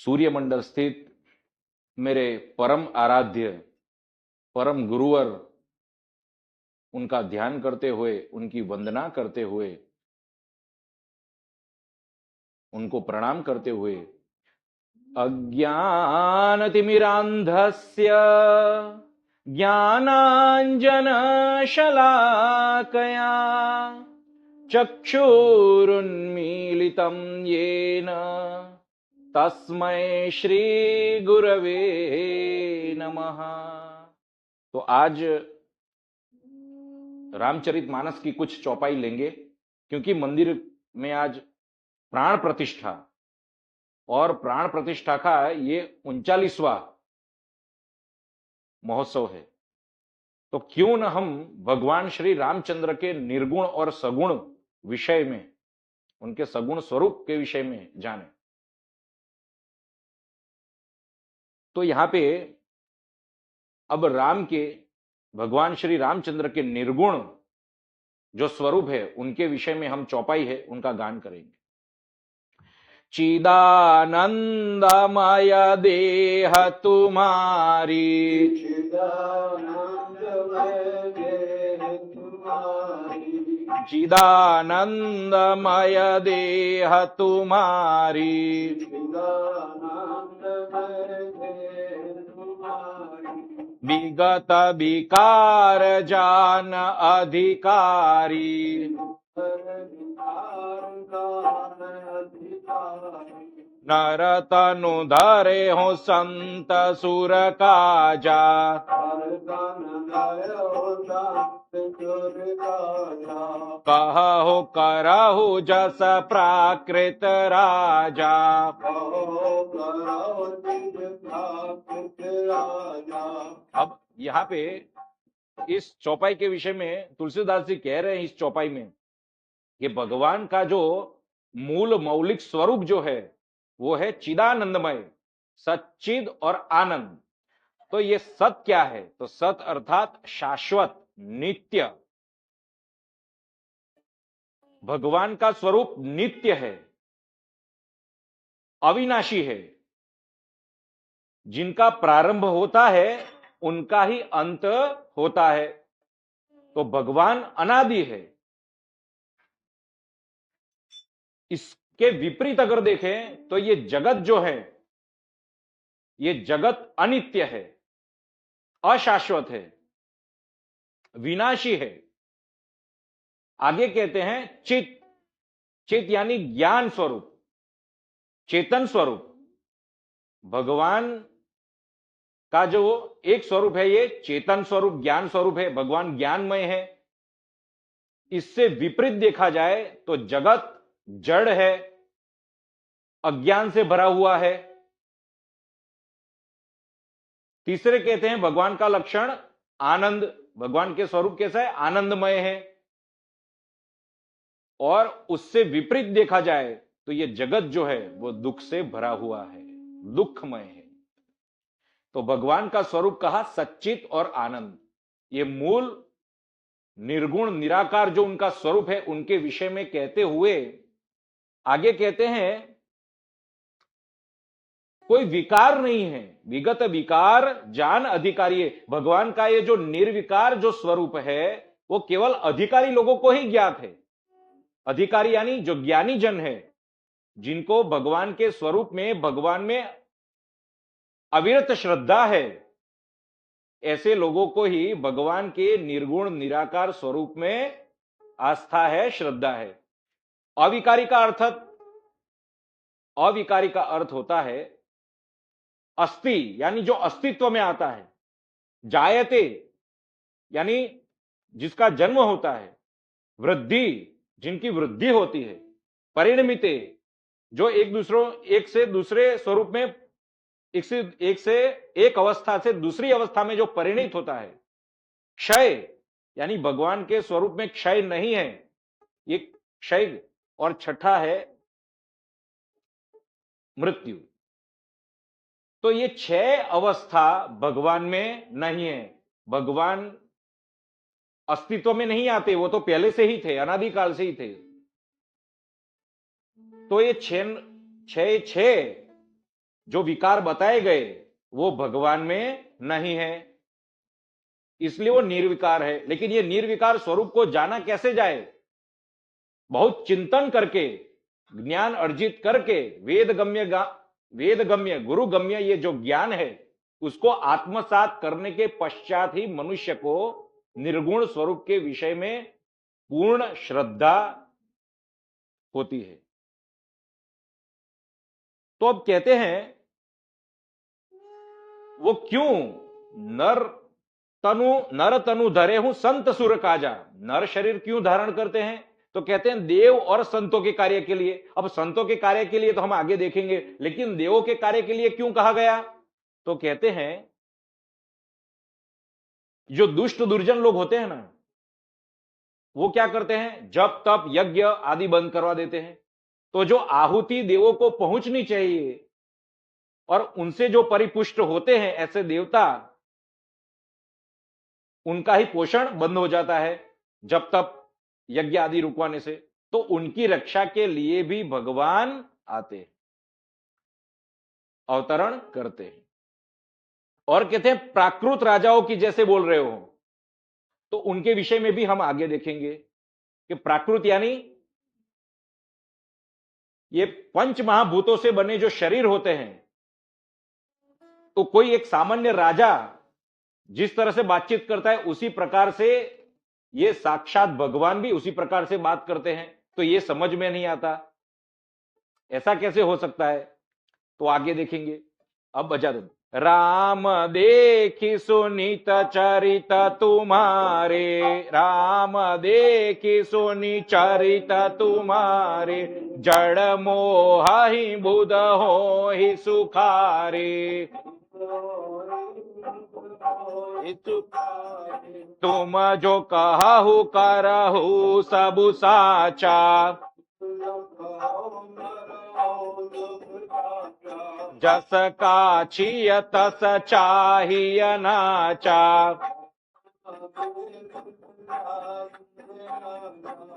सूर्यमंडल स्थित मेरे परम आराध्य परम गुरुवर, उनका ध्यान करते हुए, उनकी वंदना करते हुए, उनको प्रणाम करते हुए, अज्ञानतिमिरान्धस्य ज्ञानाञ्जनशलाकया चक्षुरुन्मीलितं येन तस्मै श्री गुरवे नमः। तो आज रामचरितमानस की कुछ चौपाई लेंगे, क्योंकि मंदिर में आज प्राण प्रतिष्ठा और प्राण प्रतिष्ठा का ये 39वां महोत्सव है। तो क्यों न हम भगवान श्री रामचंद्र के निर्गुण और सगुण विषय में, उनके सगुण स्वरूप के विषय में जाने। तो यहां पे अब भगवान श्री रामचंद्र के निर्गुण जो स्वरूप है, उनके विषय में हम चौपाई है उनका गान करेंगे। चिदानंदमय देह तुम्हारी, चिदानंदमय देह तुम्हारी, विगत विकार जान अधिकारी, नर तनु धरे हो संत सुर काजा, कहो करहु जस प्राकृत राजा। अब यहाँ पे इस चौपाई के विषय में तुलसीदास जी कह रहे हैं इस चौपाई में कि भगवान का जो मूल मौलिक स्वरूप जो है वो है चिदानंदमय, सच्चिद और आनंद। तो ये सत क्या है? तो सत अर्थात शाश्वत, नित्य। भगवान का स्वरूप नित्य है, अविनाशी है। जिनका प्रारंभ होता है उनका ही अंत होता है। तो भगवान अनादि है। इसके विपरीत अगर देखें तो ये जगत जो है, ये जगत अनित्य है, अशाश्वत है, विनाशी है। आगे कहते हैं चित, चित यानी ज्ञान स्वरूप, चेतन स्वरूप। भगवान का जो एक स्वरूप है ये चेतन स्वरूप, ज्ञान स्वरूप है। भगवान ज्ञानमय है। इससे विपरीत देखा जाए तो जगत जड़ है, अज्ञान से भरा हुआ है। तीसरे कहते हैं भगवान का लक्षण आनंद। भगवान के स्वरूप कैसा है? आनंदमय है। और उससे विपरीत देखा जाए तो यह जगत जो है वो दुख से भरा हुआ है, दुखमय है। तो भगवान का स्वरूप कहा सच्चित और आनंद। ये मूल निर्गुण निराकार जो उनका स्वरूप है उनके विषय में कहते हुए आगे कहते हैं कोई विकार नहीं है, विगत विकार जान अधिकारी है। भगवान का ये जो निर्विकार जो स्वरूप है वो केवल अधिकारी लोगों को ही ज्ञात है। अधिकारी यानी जो ज्ञानी जन है, जिनको भगवान के स्वरूप में, भगवान में अविरत श्रद्धा है, ऐसे लोगों को ही भगवान के निर्गुण निराकार स्वरूप में आस्था है, श्रद्धा है। अविकारी का अर्थ होता है अस्ति, यानी जो अस्तित्व में आता है। जायते यानी जिसका जन्म होता है। वृद्धि, जिनकी वृद्धि होती है। परिणमिते, जो एक से दूसरे स्वरूप में, एक अवस्था से दूसरी अवस्था में जो परिणित होता है। क्षय, यानी भगवान के स्वरूप में क्षय नहीं है, ये क्षय। और छठा है मृत्यु। तो ये 6 अवस्था भगवान में नहीं है। भगवान अस्तित्व में नहीं आते, वो तो पहले से ही थे, अनादिकाल से ही थे। तो ये छह जो विकार बताए गए वो भगवान में नहीं है, इसलिए वो निर्विकार है। लेकिन ये निर्विकार स्वरूप को जाना कैसे जाए? बहुत चिंतन करके, ज्ञान अर्जित करके, वेदगम्य गुरुगम्य ये जो ज्ञान है उसको आत्मसात करने के पश्चात ही मनुष्य को निर्गुण स्वरूप के विषय में पूर्ण श्रद्धा होती है। तो अब कहते हैं वो क्यों नर तनु धरे हूं संत सुर काजा, नर शरीर क्यों धारण करते हैं? तो कहते हैं देव और संतों के कार्य के लिए। अब संतों के कार्य के लिए तो हम आगे देखेंगे, लेकिन देवों के कार्य के लिए क्यों कहा गया? तो कहते हैं जो दुष्ट दुर्जन लोग होते हैं ना, वो क्या करते हैं, जब तप यज्ञ आदि बंद करवा देते हैं। तो जो आहुति देवों को पहुंचनी चाहिए और उनसे जो परिपुष्ट होते हैं ऐसे देवता, उनका ही पोषण बंद हो जाता है जब तप यज्ञ आदि रुकवाने से। तो उनकी रक्षा के लिए भी भगवान आते हैं, अवतरण करते हैं। और कहते हैं प्राकृत राजाओं की जैसे बोल रहे हो, तो उनके विषय में भी हम आगे देखेंगे कि प्राकृत यानी ये पंच महाभूतों से बने जो शरीर होते हैं। तो कोई एक सामान्य राजा जिस तरह से बातचीत करता है उसी प्रकार से ये साक्षात भगवान भी उसी प्रकार से बात करते हैं। तो ये समझ में नहीं आता, ऐसा कैसे हो सकता है? तो आगे देखेंगे। अब बजा दो। राम देखी सुनीत चरित तुम्हारे, राम देखी सुनी चरित तुम्हारे, जड़ मोह ही बुध हो ही सुखारे। तुम जो कहु करहु सब साचा, जस काछिय तस चाहिय नाचा।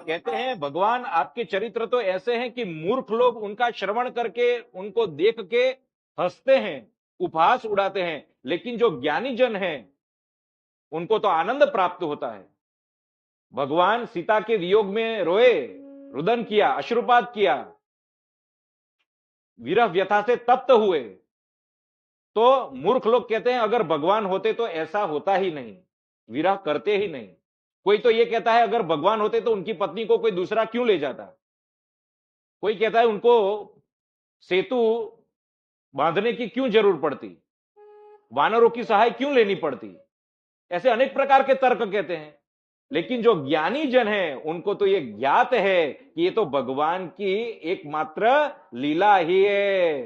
कहते हैं भगवान आपके चरित्र तो ऐसे हैं कि मूर्ख लोग उनका श्रवण करके, उनको देख के हंसते हैं, उपहास उड़ाते हैं, लेकिन जो ज्ञानी जन हैं उनको तो आनंद प्राप्त होता है। भगवान सीता के वियोग में रोए, रुदन किया, अश्रुपात किया, विरह व्यथा से तप्त हुए। तो मूर्ख लोग कहते हैं अगर भगवान होते तो ऐसा होता ही नहीं, विरह करते ही नहीं। कोई तो यह कहता है अगर भगवान होते तो उनकी पत्नी को कोई दूसरा क्यों ले जाता। कोई कहता है उनको सेतु बांधने की क्यों जरूरत पड़ती, वानरों की सहाय क्यों लेनी पड़ती। ऐसे अनेक प्रकार के तर्क कहते हैं। लेकिन जो ज्ञानी जन है उनको तो यह ज्ञात है कि ये तो भगवान की एकमात्र लीला ही है।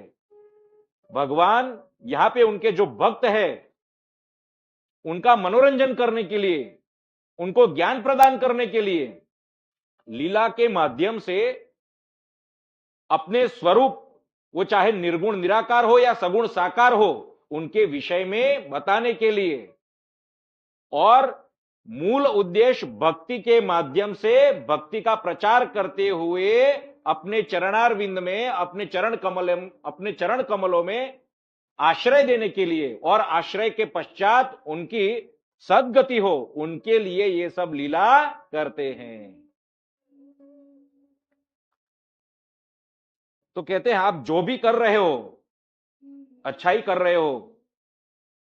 भगवान यहां पे उनके जो भक्त है उनका मनोरंजन करने के लिए, उनको ज्ञान प्रदान करने के लिए लीला के माध्यम से अपने स्वरूप, वो चाहे निर्गुण निराकार हो या सगुण साकार हो, उनके विषय में बताने के लिए, और मूल उद्देश्य भक्ति के माध्यम से भक्ति का प्रचार करते हुए अपने चरणारविंद में, अपने चरण कमलों में आश्रय देने के लिए, और आश्रय के पश्चात उनकी सद्गति हो, उनके लिए ये सब लीला करते हैं। तो कहते हैं आप जो भी कर रहे हो अच्छा ही कर रहे हो,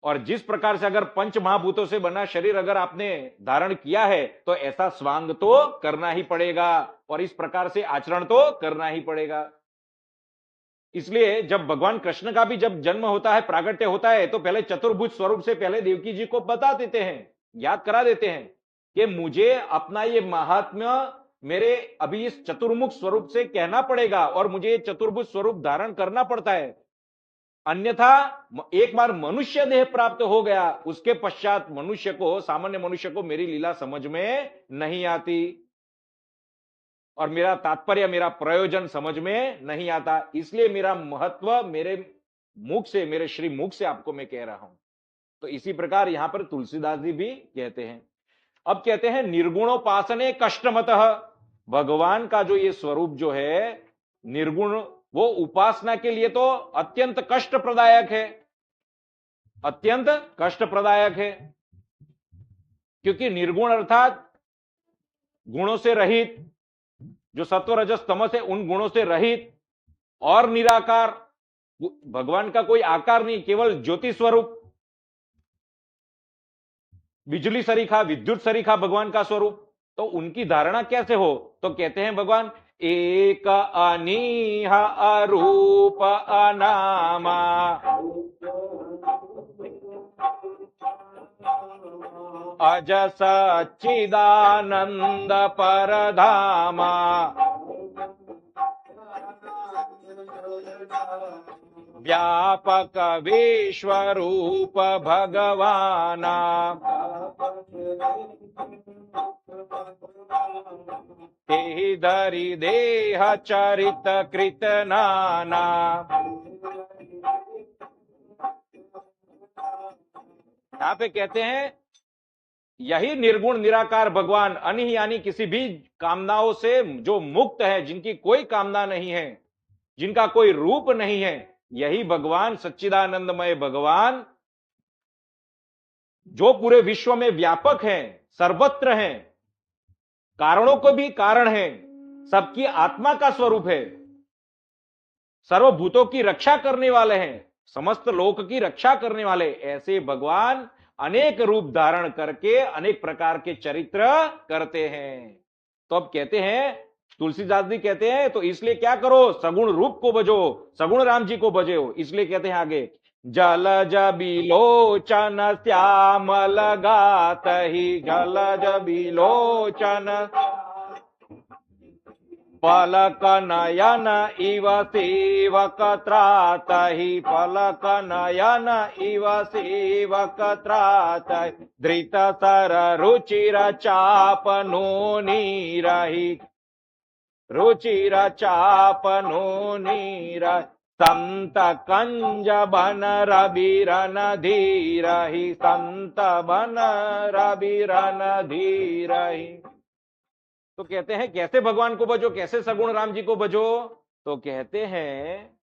और जिस प्रकार से अगर पंच महाभूतों से बना शरीर अगर आपने धारण किया है तो ऐसा स्वांग तो करना ही पड़ेगा, और इस प्रकार से आचरण तो करना ही पड़ेगा। इसलिए जब भगवान कृष्ण का भी जब जन्म होता है, प्रागट्य होता है, तो पहले चतुर्भुज स्वरूप से पहले देवकी जी को बता देते हैं, याद करा देते हैं कि मुझे अपना ये महात्म्य मेरे अभी इस चतुर्मुख स्वरूप से कहना पड़ेगा, और मुझे ये चतुर्भुज स्वरूप धारण करना पड़ता है। अन्यथा एक बार मनुष्य देह प्राप्त हो गया, उसके पश्चात मनुष्य को, सामान्य मनुष्य को मेरी लीला समझ में नहीं आती, और मेरा तात्पर्य, मेरा प्रयोजन समझ में नहीं आता। इसलिए मेरा महत्व मेरे मुख से, मेरे श्री मुख से आपको मैं कह रहा हूं। तो इसी प्रकार यहां पर तुलसीदास जी भी कहते हैं। अब कहते हैं निर्गुणोपासने कष्टमतः, भगवान का जो ये स्वरूप जो है निर्गुण वो उपासना के लिए तो अत्यंत कष्ट प्रदायक है, अत्यंत कष्ट प्रदायक है। क्योंकि निर्गुण अर्थात गुणों से रहित, जो सत्व रजस तमस है उन गुणों से रहित और निराकार, भगवान का कोई आकार नहीं, केवल ज्योति स्वरूप, बिजली सरीखा, विद्युत सरीखा भगवान का स्वरूप। तो उनकी धारणा कैसे हो? तो कहते हैं भगवान एक अनीह अरूप अनामा, अज सच्चिदानंद परधामा, व्यापक विश्वरूप भगवाना, तेहि धरि देह चरित कृत नाना। यहां पे कहते हैं यही निर्गुण निराकार भगवान, अनिह यानी किसी भी कामनाओं से जो मुक्त है, जिनकी कोई कामना नहीं है, जिनका कोई रूप नहीं है, यही भगवान सच्चिदानंदमय भगवान जो पूरे विश्व में व्यापक है, सर्वत्र है, कारणों को भी कारण है, सबकी आत्मा का स्वरूप है, सर्वभूतों की रक्षा करने वाले हैं, समस्त लोक की रक्षा करने वाले, ऐसे भगवान अनेक रूप धारण करके अनेक प्रकार के चरित्र करते हैं। तो अब कहते हैं, तुलसीदास जी कहते हैं, तो इसलिए क्या करो, सगुण रूप को भजो, सगुण राम जी को भजो। इसलिए कहते हैं आगे, जलज बिलोचन श्यामल गातहि, जलज बिलोचन पलक नयन इव सेवक त्रातहि, पलक नयन इव सेवक त्रातहि, धृत सर रुचिर चाप नो नीरहि, रुचिर चाप नो नीरहि, संत कंज बन रबिरन धीरहि, संत बन रबिरन धीरहि। तो कहते हैं कैसे भगवान को भजो, कैसे सगुण राम जी को भजो? तो कहते हैं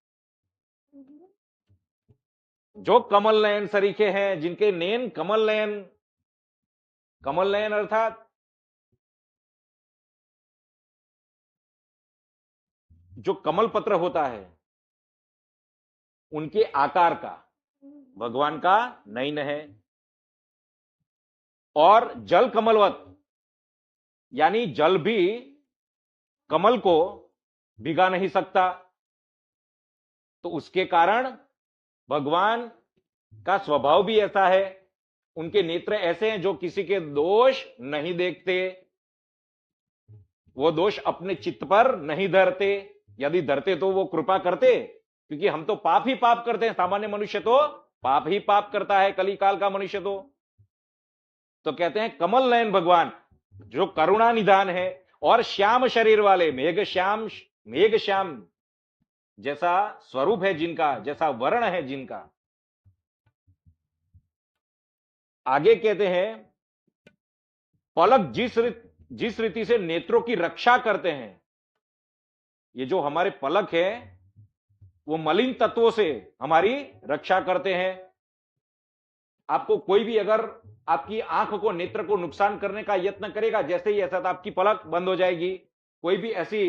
जो कमल नयन सरीखे हैं, जिनके नयन कमल नयन, कमल नयन अर्थात जो कमल पत्र होता है उनके आकार का भगवान का नयन है, और जल कमलवत यानी जल भी कमल को भिगा नहीं सकता, तो उसके कारण भगवान का स्वभाव भी ऐसा है, उनके नेत्र ऐसे हैं जो किसी के दोष नहीं देखते, वो दोष अपने चित्त पर नहीं धरते, यदि धरते तो वो कृपा करते, क्योंकि हम तो पाप ही पाप करते हैं, सामान्य मनुष्य तो पाप ही पाप करता है, कलिकाल का मनुष्य तो कहते हैं कमल नयन भगवान जो करुणा निधान है, और श्याम शरीर वाले, मेघ श्याम जैसा स्वरूप है जिनका, जैसा वर्ण है जिनका। आगे कहते हैं पलक जिस रीति से नेत्रों की रक्षा करते हैं, ये जो हमारे पलक है वो मलिन तत्वों से हमारी रक्षा करते हैं। आपको कोई भी अगर आपकी आंख को, नेत्र को नुकसान करने का यत्न करेगा, जैसे ही ऐसा तो आपकी पलक बंद हो जाएगी। कोई भी ऐसी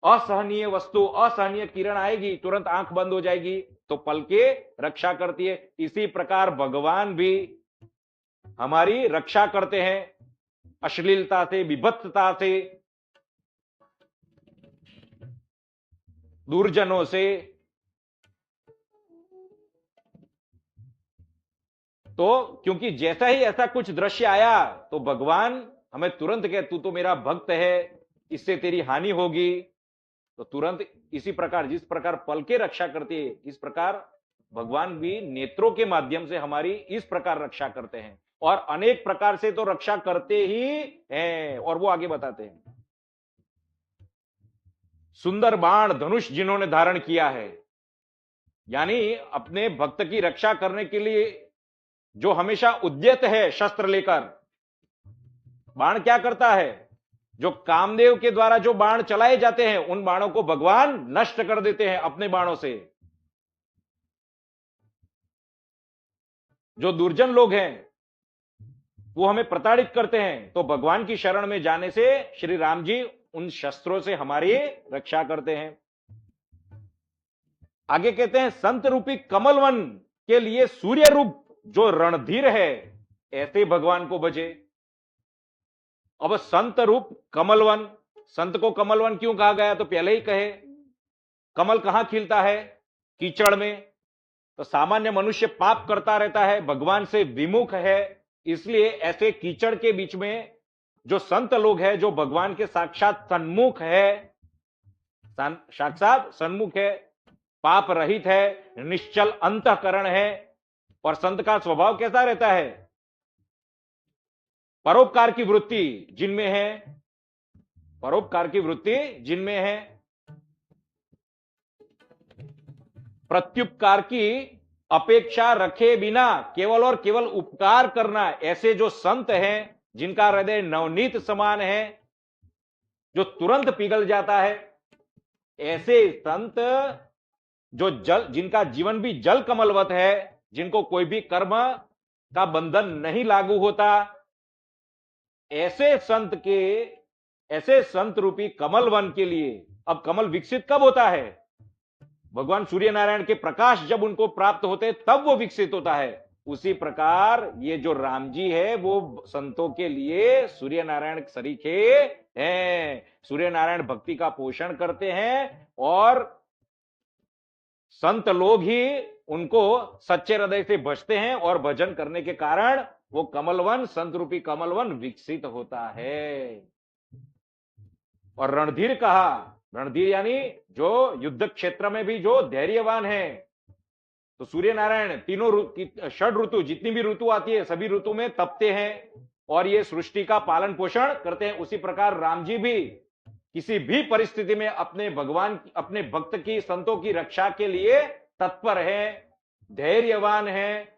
असहनीय वस्तु, असहनीय किरण आएगी, तुरंत आंख बंद हो जाएगी, तो पलके रक्षा करती है। इसी प्रकार भगवान भी हमारी रक्षा करते हैं अश्लीलता से, विभत्सता से, दुर्जनों से। तो क्योंकि जैसा ही ऐसा कुछ दृश्य आया तो भगवान हमें तुरंत कहे तू तो मेरा भक्त है, इससे तेरी हानि होगी, तो तुरंत इसी प्रकार जिस प्रकार पलके रक्षा करती है, इस प्रकार भगवान भी नेत्रों के माध्यम से हमारी इस प्रकार रक्षा करते हैं, और अनेक प्रकार से तो रक्षा करते ही हैं। और वो आगे बताते हैं, सुंदर बाण धनुष जिन्होंने धारण किया है, यानी अपने भक्त की रक्षा करने के लिए जो हमेशा उद्यत है शस्त्र लेकर। बाण क्या करता है? जो कामदेव के द्वारा जो बाण चलाए जाते हैं उन बाणों को भगवान नष्ट कर देते हैं अपने बाणों से। जो दुर्जन लोग हैं वो हमें प्रताड़ित करते हैं, तो भगवान की शरण में जाने से श्री राम जी उन शस्त्रों से हमारी रक्षा करते हैं। आगे कहते हैं संत रूपी कमलवन के लिए सूर्य रूप जो रणधीर है ऐसे भगवान को भजे। अब संत रूप कमलवन, संत को कमलवन क्यों कहा गया, तो पहले ही कहे कमल कहां खिलता है, कीचड़ में। तो सामान्य मनुष्य पाप करता रहता है, भगवान से विमुख है, इसलिए ऐसे कीचड़ के बीच में जो संत लोग हैं, जो भगवान के साक्षात सन्मुख है, साक्षात सन्मुख है, पाप रहित है, निश्चल अंतःकरण है, और संत का स्वभाव कैसा रहता है, परोपकार की वृत्ति जिनमें है, परोपकार की वृत्ति जिनमें है, प्रत्युपकार की अपेक्षा रखे बिना केवल और केवल उपकार करना, ऐसे जो संत हैं जिनका हृदय नवनीत समान है, जो तुरंत पिघल जाता है, ऐसे संत जो जल, जिनका जीवन भी जल कमलवत है, जिनको कोई भी कर्म का बंधन नहीं लागू होता, ऐसे संत के, ऐसे संत रूपी कमल वन के लिए, अब कमल विकसित कब होता है, भगवान सूर्य नारायण के प्रकाश जब उनको प्राप्त होते तब वो विकसित होता है। उसी प्रकार ये जो राम जी है वो संतों के लिए सूर्य नारायण सरीखे हैं, सूर्य नारायण भक्ति का पोषण करते हैं, और संत लोग ही उनको सच्चे हृदय से भजते हैं, और भजन करने के कारण वो कमलवन, संत रूपी कमलवन विकसित होता है। और रणधीर कहा, रणधीर यानी जो युद्ध क्षेत्र में भी जो धैर्यवान है। तो सूर्य नारायण तीनों षड ऋतु, जितनी भी ऋतु आती है सभी ऋतु में तपते हैं और ये सृष्टि का पालन पोषण करते हैं। उसी प्रकार राम जी भी किसी भी परिस्थिति में अपने भगवान, अपने भक्त की, संतों की रक्षा के लिए तत्पर है, धैर्यवान है।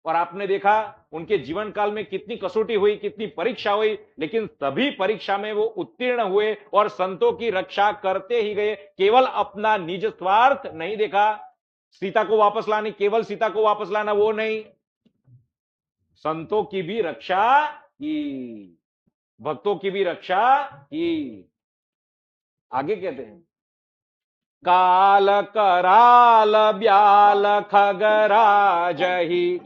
और आपने देखा उनके जीवन काल में कितनी कसौटी हुई, कितनी परीक्षा हुई, लेकिन सभी परीक्षा में वो उत्तीर्ण हुए और संतों की रक्षा करते ही गए। केवल अपना निज स्वार्थ नहीं देखा, सीता को वापस लानी, केवल सीता को वापस लाना वो नहीं, संतों की भी रक्षा की, भक्तों की भी रक्षा की। आगे कहते हैं काल कराल ब्याल खगराजहि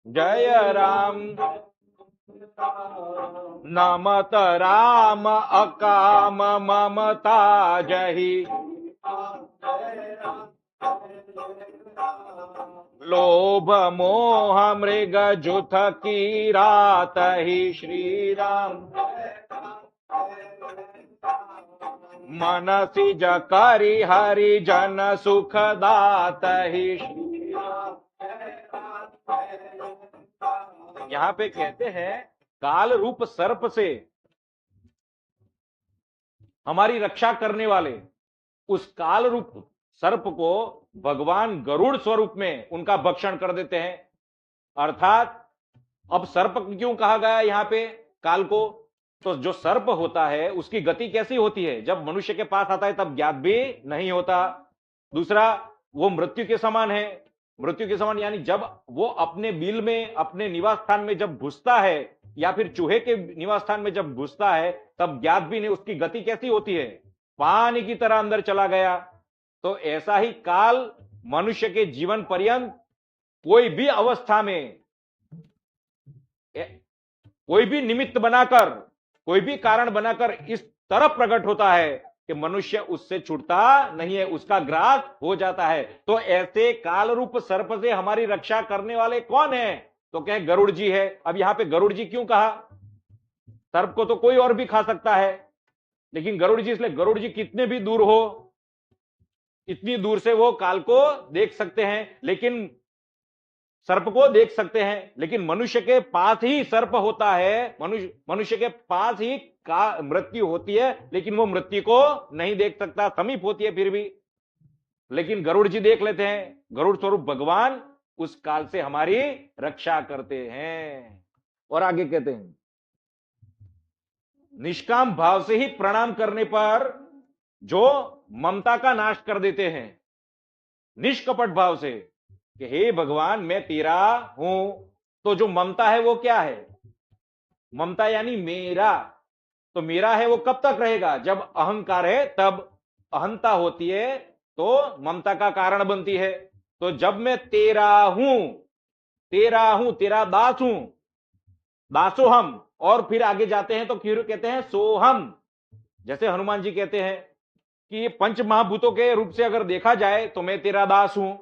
जय राम नमत राम अकाम ममता जहि लोभ मोह मृग जुथ की रात ही श्री राम मनसी जकरि हरि जन सुख दात ही श्री राम। यहां पे कहते हैं काल रूप सर्प से हमारी रक्षा करने वाले उस काल रूप सर्प को भगवान गरुड़ स्वरूप में उनका भक्षण कर देते हैं। अर्थात अब सर्प क्यों कहा गया यहां पे काल को, तो जो सर्प होता है उसकी गति कैसी होती है, जब मनुष्य के पास आता है तब ज्ञात भी नहीं होता। दूसरा, वो मृत्यु के समान है, मृत्यु के समान यानी जब वो अपने बिल में, अपने निवास स्थान में जब घुसता है, या फिर चूहे के निवास स्थान में जब घुसता है तब ज्ञात भी नहीं। उसकी गति कैसी होती है, पानी की तरह अंदर चला गया। तो ऐसा ही काल मनुष्य के जीवन पर्यंत कोई भी अवस्था में, कोई भी निमित्त बनाकर, कोई भी कारण बनाकर इस तरह प्रकट होता है कि मनुष्य उससे छूटता नहीं है, उसका ग्रास हो जाता है। तो ऐसे काल रूप सर्प से हमारी रक्षा करने वाले कौन है, तो कहे गरुड़ जी है। अब यहां पे गरुड़ जी क्यों कहा, सर्प को तो कोई और भी खा सकता है, लेकिन गरुड़ जी इसलिए, गरुड़ जी कितने भी दूर हो, इतनी दूर से वो काल को देख सकते हैं, लेकिन सर्प को देख सकते हैं, लेकिन मनुष्य के पास ही सर्प होता है, मनुष्य के पास ही का मृत्यु होती है, लेकिन वो मृत्यु को नहीं देख सकता, समीप होती है फिर भी, लेकिन गरुड़ जी देख लेते हैं। गरुड़ स्वरूप भगवान उस काल से हमारी रक्षा करते हैं। और आगे कहते हैं निष्काम भाव से ही प्रणाम करने पर जो ममता का नाश कर देते हैं, निष्कपट भाव से कि हे भगवान मैं तेरा हूं, तो जो ममता है वो क्या है? ममता यानी मेरा। तो मेरा है वो कब तक रहेगा? जब अहंकार है तब। अहंता होती है तो ममता का कारण बनती है। तो जब मैं तेरा हूं, तेरा हूं, तेरा दास हूं, दासो हम, और फिर आगे जाते हैं तो फिर कहते हैं सोहम। जैसे हनुमान जी कहते हैं कि ये पंच महाभूतों के रूप से अगर देखा जाए तो मैं तेरा दास हूं,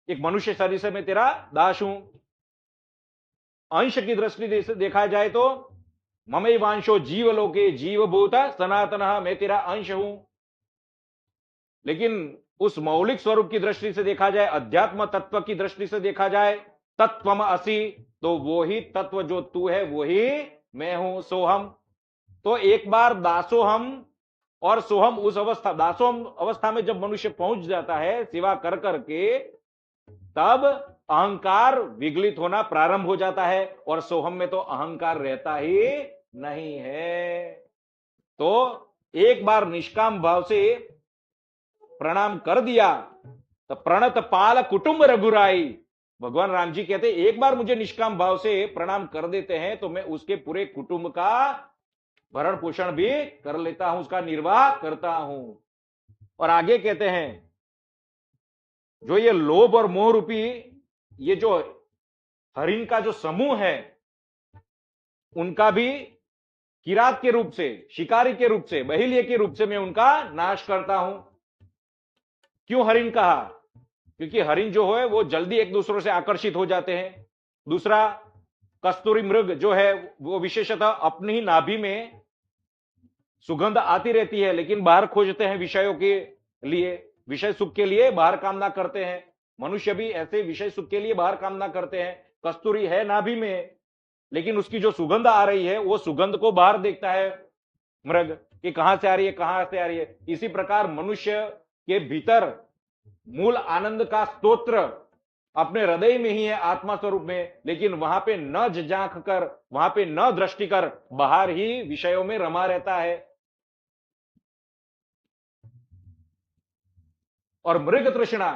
एक मनुष्य शरीर से मैं तेरा दास हूं। अंश की दृष्टि से देखा जाए तो ममैवांशो जीवलोके जीवभूत सनातन, मैं तेरा अंश हूं। लेकिन उस मौलिक स्वरूप की दृष्टि से देखा जाए, अध्यात्म तत्व की दृष्टि से देखा जाए, तत्वम असि, तो वो ही तत्व जो तू है वही मैं हूं, सोहम। तो एक बार दासोहम और सोहम, उस अवस्था दासोहम अवस्था में जब मनुष्य पहुंच जाता है सेवा कर करके, तब अहंकार विगलित होना प्रारंभ हो जाता है, और सोहम में तो अहंकार रहता ही नहीं है। तो एक बार निष्काम भाव से प्रणाम कर दिया तो प्रणत पाल कुटुंब रघुराई। भगवान राम जी कहते एक बार मुझे निष्काम भाव से प्रणाम कर देते हैं तो मैं उसके पूरे कुटुंब का भरण पोषण भी कर लेता हूं, उसका निर्वाह करता हूं। और आगे कहते हैं जो ये लोभ और मोह रूपी ये जो हरिण का जो समूह है, उनका भी किरात के रूप से, शिकारी के रूप से, बहिलिये के रूप से मैं उनका नाश करता हूं। क्यों हरिण कहा? क्योंकि हरिण जो है वो जल्दी एक दूसरे से आकर्षित हो जाते हैं। दूसरा, कस्तूरी मृग जो है वो विशेषतः अपनी ही नाभि में सुगंध आती रहती है, लेकिन बाहर खोजते हैं विषयों के लिए, विषय सुख के लिए बाहर कामना करते हैं। मनुष्य भी ऐसे विषय सुख के लिए बाहर कामना करते हैं। कस्तूरी है नाभि में, लेकिन उसकी जो सुगंध आ रही है वो सुगंध को बाहर देखता है मृग कि कहां से आ रही है, कहां से आ रही है। इसी प्रकार मनुष्य के भीतर मूल आनंद का स्तोत्र अपने हृदय में ही है, आत्मा स्वरूप में, लेकिन वहां पे न झांक कर, वहां पे न दृष्टि कर, बाहर ही विषयों में रमा रहता है। और मृग तृष्णा,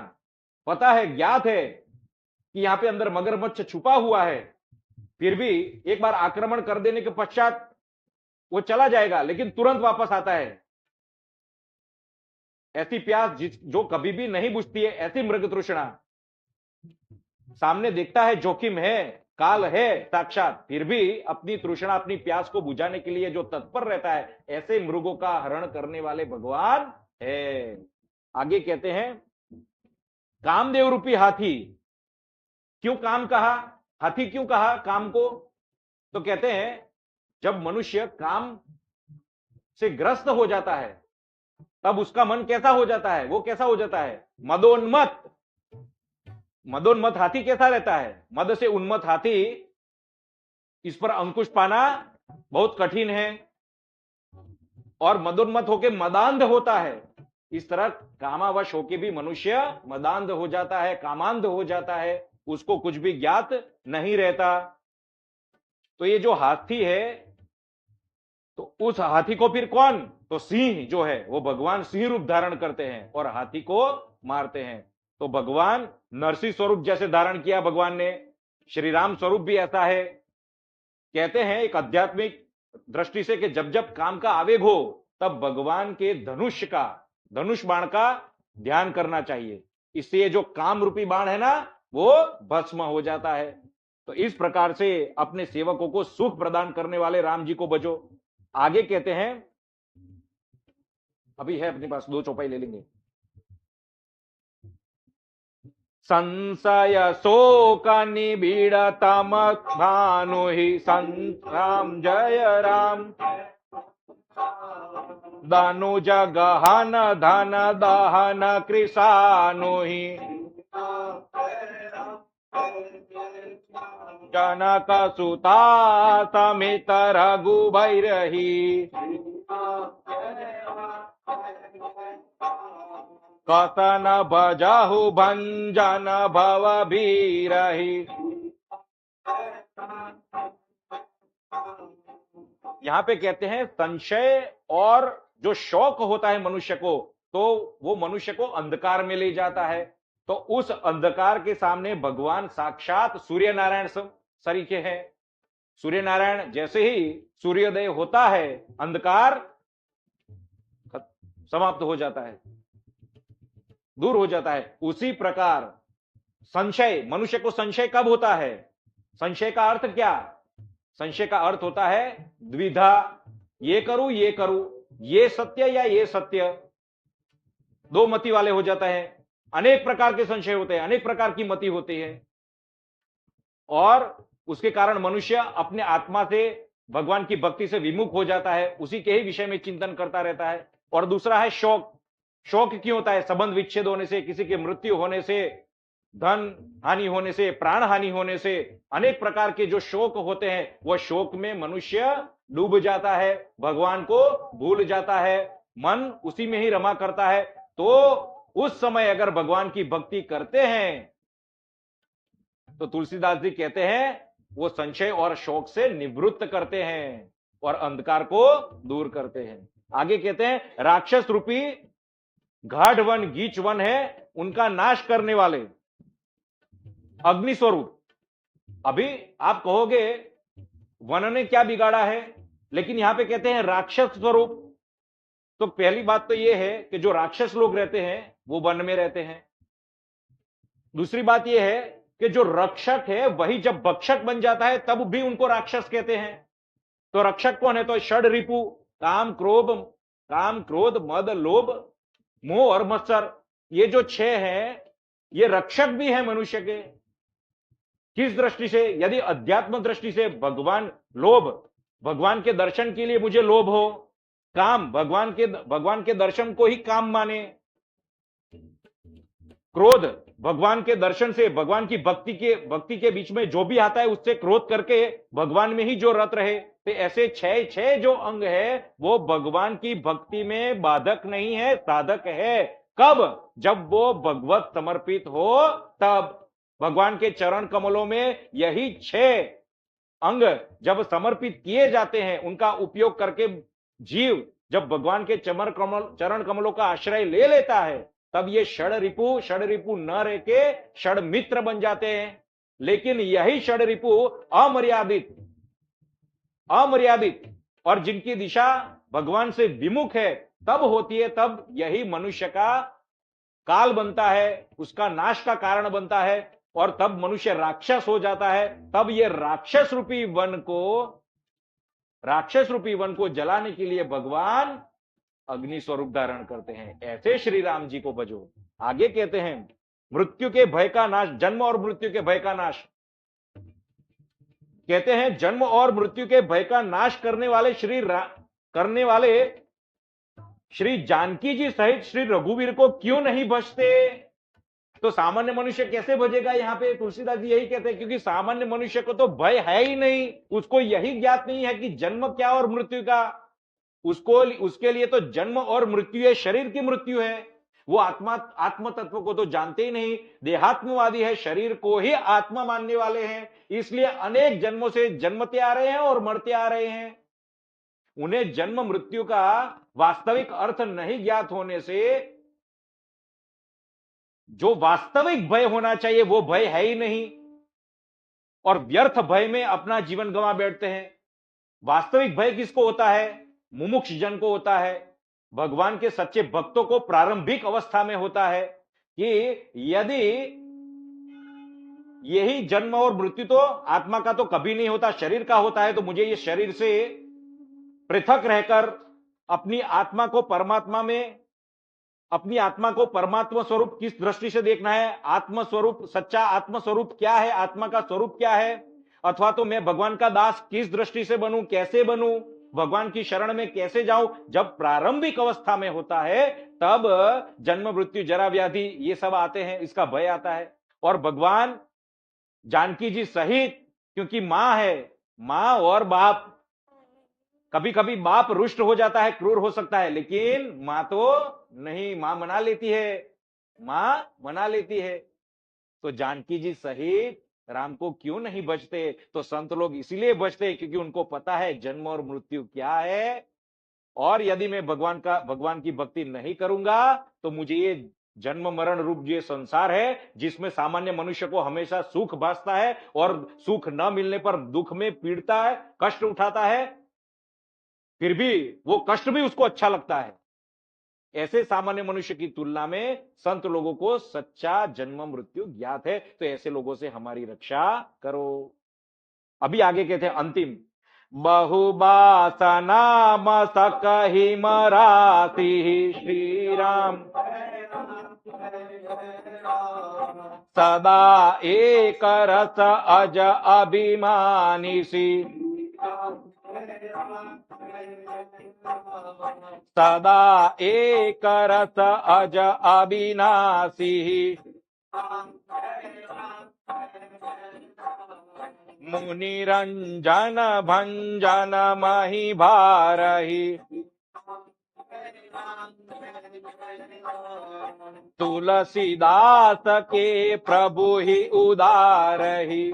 पता है, ज्ञात है कि यहां पे अंदर मगरमच्छ छुपा हुआ है, फिर भी एक बार आक्रमण कर देने के पश्चात वो चला जाएगा, लेकिन तुरंत वापस आता है। ऐसी प्यास जो कभी भी नहीं बुझती है, ऐसी मृग तृष्णा। सामने देखता है जोखिम है, काल है साक्षात, फिर भी अपनी तृष्णा, अपनी प्यास को बुझाने के लिए जो तत्पर रहता है, ऐसे मृगों का हरण करने वाले भगवान है। आगे कहते हैं कामदेव रूपी हाथी। क्यों काम कहा, हाथी क्यों कहा काम को? तो कहते हैं जब मनुष्य काम से ग्रस्त हो जाता है तब उसका मन कैसा हो जाता है? वो कैसा हो जाता है? मदोन्मत्त। मदोन्मत्त हाथी कैसा रहता है? मद से उन्मत्त हाथी, इस पर अंकुश पाना बहुत कठिन है, और मदोन्मत्त होके मदांध होता है। इस तरह कामावश होके भी मनुष्य मदांध हो जाता है, कामांध हो जाता है, उसको कुछ भी ज्ञात नहीं रहता। तो ये जो हाथी है, तो उस हाथी को फिर कौन? तो सिंह जो है वो भगवान सिंह रूप धारण करते हैं और हाथी को मारते हैं। तो भगवान नरसिंह स्वरूप जैसे धारण किया भगवान ने, श्री राम स्वरूप भी ऐसा है। कहते हैं एक आध्यात्मिक दृष्टि से कि जब जब काम का आवेग हो तब भगवान के धनुष बाण का ध्यान करना चाहिए। इससे ये जो काम रूपी बाण है ना, वो भस्म हो जाता है। तो इस प्रकार से अपने सेवकों को सुख प्रदान करने वाले राम जी को भजो। आगे कहते हैं, अभी है अपने पास, 2 चौपाई ले लेंगे। संशय शोक निबिड़ तम भानु ही राम जय राम, दानुज गहन धन दहन कृषानु ही, जनक सुता समित रघुबैरही, कसन बजहु भंजन भव भीरहि, यहां पे कहते हैं संशय और जो शौक होता है मनुष्य को, तो वो मनुष्य को अंधकार में ले जाता है। तो उस अंधकार के सामने भगवान साक्षात सूर्य नारायण सरीखे हैं। सूर्य नारायण जैसे ही सूर्योदय होता है, अंधकार समाप्त हो जाता है, दूर हो जाता है। उसी प्रकार संशय, मनुष्य को संशय कब होता है? संशय का अर्थ क्या? संशय का अर्थ होता है द्विधा, ये करूं ये करूं, ये सत्य या ये सत्य, दो मति वाले हो जाता है। अनेक प्रकार के संशय होते हैं, अनेक प्रकार की मति होती है, और उसके कारण मनुष्य अपने आत्मा से, भगवान की भक्ति से विमुख हो जाता है, उसी के ही विषय में चिंतन करता रहता है। और दूसरा है शोक। शोक क्यों होता है? संबंध विच्छेद होने से, किसी की मृत्यु होने से, धन हानि होने से, प्राण हानि होने से, अनेक प्रकार के जो शोक होते हैं, वह शोक में मनुष्य डूब जाता है, भगवान को भूल जाता है, मन उसी में ही रमा करता है। तो उस समय अगर भगवान की भक्ति करते हैं तो तुलसीदास जी कहते हैं वो संशय और शोक से निवृत्त करते हैं और अंधकार को दूर करते हैं। आगे कहते हैं राक्षस रूपी गाढ़ वन, गीच वन है, उनका नाश करने वाले अग्नि स्वरूप। अभी आप कहोगे वन ने क्या बिगाड़ा है, लेकिन यहां पे कहते हैं राक्षस स्वरूप। तो पहली बात तो यह है कि जो राक्षस लोग रहते हैं वो वन में रहते हैं। दूसरी बात यह है कि जो रक्षक है वही जब भक्षक बन जाता है तब भी उनको राक्षस कहते हैं। तो रक्षक कौन है? तो षड रिपु, काम क्रोध मद लोभ मोह और मत्सर, ये जो छह हैं ये रक्षक भी है मनुष्य के। किस दृष्टि से? यदि अध्यात्म दृष्टि से भगवान, लोभ, भगवान के दर्शन के लिए मुझे लोभ हो, काम, भगवान के दर्शन को ही काम माने, क्रोध, भगवान के दर्शन से, भगवान की भक्ति के बीच में जो भी आता है उससे क्रोध करके भगवान में ही जो रत रहे। तो ऐसे छह जो अंग है वो भगवान की भक्ति में बाधक नहीं है, साधक है। कब? जब वो भगवत समर्पित हो तब। भगवान के चरण कमलों में यही छह अंग जब समर्पित किए जाते हैं, उनका उपयोग करके जीव जब भगवान के चरण कमलों का आश्रय ले लेता है, तब ये षड रिपु न रह के षड मित्र बन जाते हैं। लेकिन यही षड रिपु अमर्यादित और जिनकी दिशा भगवान से विमुख है तब होती है, तब यही मनुष्य का काल बनता है, उसका नाश का कारण बनता है, और तब मनुष्य राक्षस हो जाता है। तब ये राक्षस रूपी वन को जलाने के लिए भगवान अग्नि स्वरूप धारण करते हैं। ऐसे श्री राम जी को भजो। आगे कहते हैं मृत्यु के भय का नाश, जन्म और मृत्यु के भय का नाश। कहते हैं जन्म और मृत्यु के भय का नाश करने वाले श्री जानकी जी सहित श्री रघुवीर को क्यों नहीं भजते? तो सामान्य मनुष्य कैसे भजेगा? यहां पे तुलसीदास जी यही कहते हैं, क्योंकि सामान्य मनुष्य को तो भय है ही नहीं, उसको यही ज्ञात नहीं है कि जन्म क्या और मृत्यु का। उसके लिए तो जन्म और मृत्यु है, शरीर की मृत्यु है। वो आत्म तत्व को तो जानते ही नहीं, देहात्मवादी है, शरीर को ही आत्मा मानने वाले हैं। इसलिए अनेक जन्मों से जन्मते आ रहे हैं और मरते आ रहे हैं। उन्हें जन्म मृत्यु का वास्तविक अर्थ नहीं ज्ञात होने से जो वास्तविक भय होना चाहिए वो भय है ही नहीं, और व्यर्थ भय में अपना जीवन गंवा बैठते हैं। वास्तविक भय किसको होता है? मुमुक्ष जन को होता है। भगवान के सच्चे भक्तों को प्रारंभिक अवस्था में होता है कि यदि यही जन्म और मृत्यु तो आत्मा का तो कभी नहीं होता, शरीर का होता है, तो मुझे ये शरीर से पृथक रहकर अपनी आत्मा को परमात्मा स्वरूप किस दृष्टि से देखना है? आत्म स्वरूप, सच्चा आत्म स्वरूप क्या है, आत्मा का स्वरूप क्या है, अथवा तो मैं भगवान का दास किस दृष्टि से बनूं, कैसे बनूं, भगवान की शरण में कैसे जाऊं। जब प्रारंभिक अवस्था में होता है तब जन्म मृत्यु जरा व्याधि ये सब आते हैं, इसका भय आता है। और भगवान जानकी जी सहित, क्योंकि मां है, मां और बाप, कभी कभी बाप रुष्ट हो जाता है, क्रूर हो सकता है, लेकिन मां तो नहीं, मां मना लेती है। तो जानकी जी सहित राम को क्यों नहीं बचते? तो संत लोग इसीलिए बचते क्योंकि उनको पता है जन्म और मृत्यु क्या है, और यदि मैं भगवान की भक्ति नहीं करूंगा तो मुझे ये जन्म मरण रूप जो संसार है, जिसमें सामान्य मनुष्य को हमेशा सुख भासता है और सुख न मिलने पर दुख में पीड़ता है, कष्ट उठाता है, फिर भी वो कष्ट भी उसको अच्छा लगता है, ऐसे सामान्य मनुष्य की तुलना में संत लोगों को सच्चा जन्म मृत्यु ज्ञात है। तो ऐसे लोगों से हमारी रक्षा करो। अभी आगे कहते हैं अंतिम, बहुबासना मसकहि मरासी श्री राम सदा एक रस अज अभिमानिसी सदा एक रस अज अविनाशी मुनिरंजन भंजन मही भारही तुलसीदास के प्रभु ही उदारही।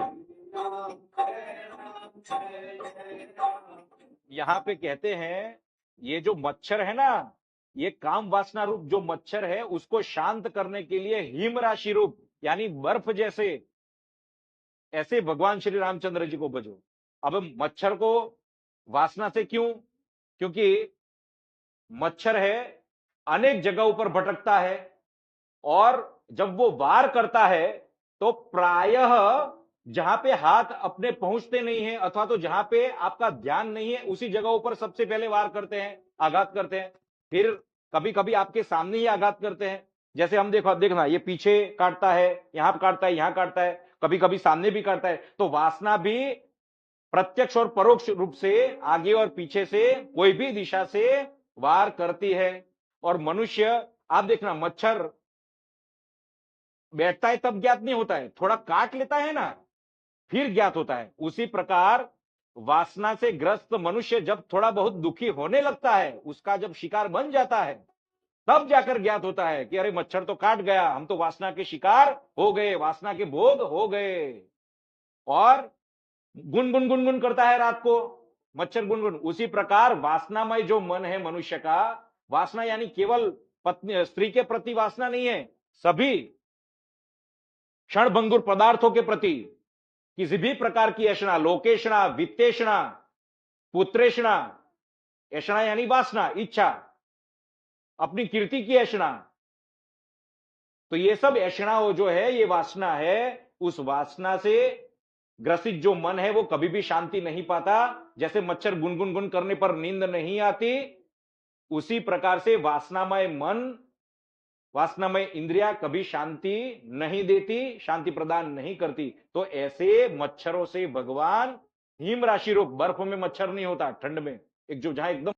यहां पे कहते हैं ये जो मच्छर है ना, ये काम वासना रूप जो मच्छर है उसको शांत करने के लिए हिम राशि रूप यानी बर्फ जैसे ऐसे भगवान श्री रामचंद्र जी को भजो। अब मच्छर को वासना से क्यों? क्योंकि मच्छर है अनेक जगहों पर भटकता है और जब वो वार करता है तो प्रायः जहां पे हाथ अपने पहुंचते नहीं है अथवा तो जहां पे आपका ध्यान नहीं है उसी जगहों पर सबसे पहले वार करते हैं, आघात करते हैं। फिर कभी कभी आपके सामने ही आघात करते हैं, जैसे हम देखना ये पीछे काटता है, यहां काटता है, यहां काटता है, कभी कभी सामने भी काटता है। तो वासना भी प्रत्यक्ष और परोक्ष रूप से आगे और पीछे से कोई भी दिशा से वार करती है। और मनुष्य आप देखना, मच्छर बैठता है तब ज्ञात नहीं होता है, थोड़ा काट लेता है ना फिर ज्ञात होता है। उसी प्रकार वासना से ग्रस्त मनुष्य जब थोड़ा बहुत दुखी होने लगता है, उसका जब शिकार बन जाता है, तब जाकर ज्ञात होता है कि अरे मच्छर तो काट गया, हम तो वासना के शिकार हो गए, वासना के भोग हो गए। और गुनगुन गुनगुन करता है रात को मच्छर, गुनगुन। उसी प्रकार वासनामय जो मन है मनुष्य का, वासना यानी केवल पत्नी स्त्री के प्रति वासना नहीं है, सभी क्षणभंगुर पदार्थों के प्रति किसी भी प्रकार की ऐषणा, लोकेशणा, वित्तेषणा, पुत्रेषणा, ऐषणा यानी वासना, इच्छा, अपनी कीर्ति की ऐषणा, तो ये सब ऐषणा जो है ये वासना है। उस वासना से ग्रसित जो मन है वो कभी भी शांति नहीं पाता। जैसे मच्छर गुनगुन गुन करने पर नींद नहीं आती, उसी प्रकार से वासनामय मन, वासनामय इंद्रिया कभी शांति नहीं देती, शांति प्रदान नहीं करती। तो ऐसे मच्छरों से भगवान हिम राशि रूप, बर्फ में मच्छर नहीं होता, ठंड में एक जो जहां एकदम